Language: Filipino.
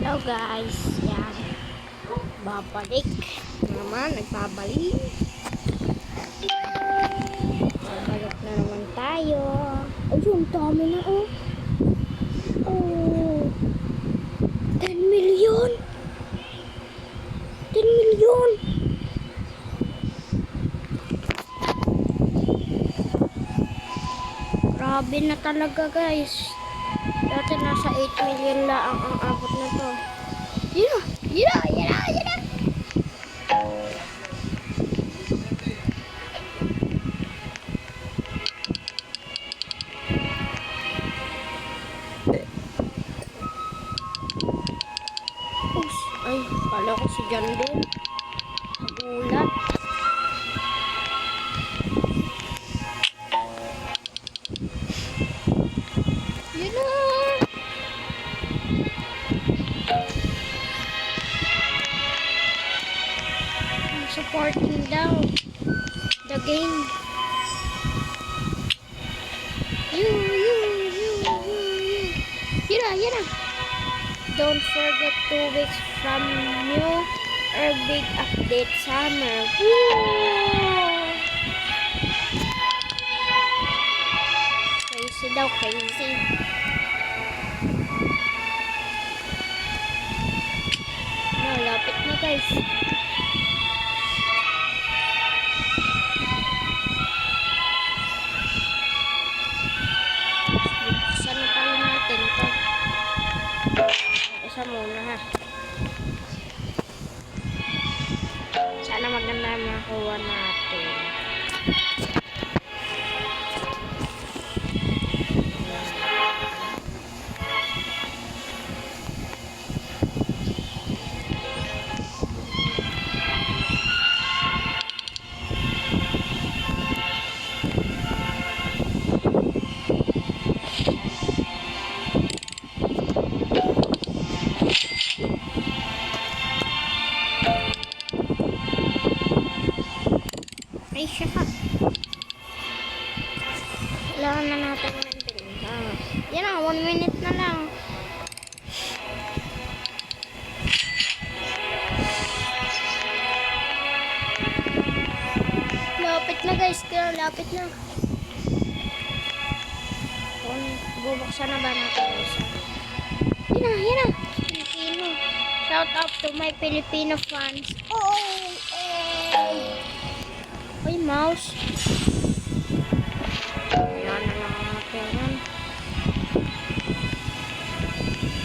Hello guys, yan. Babalik naman, nagbabalik. Babalik na naman tayo. Ayun, dami na oh. Oh. 10 million. 10 million. Grabe na talaga guys. Dati nasa 8 million lang ang abot na to. Yun na. Ay, kala ko si John din. Nagulat. Yun na. Supporting daw the game. Yun na. Don't forget 2 weeks from new or big update summer. Crazy daw, crazy. No, lapit na guys. Buksan na pala natin ito. Isa muna ha. Sana maganda makuha natin. Ay, siya ka. Kailangan na natin ng yan na, 1 minute na lang. Lapit na guys, kaya lapit na. Bubuksan na ba natin isa? Yan na. Filipino. Shout out to my Filipino fans. Uy, mouse. Yan na lang.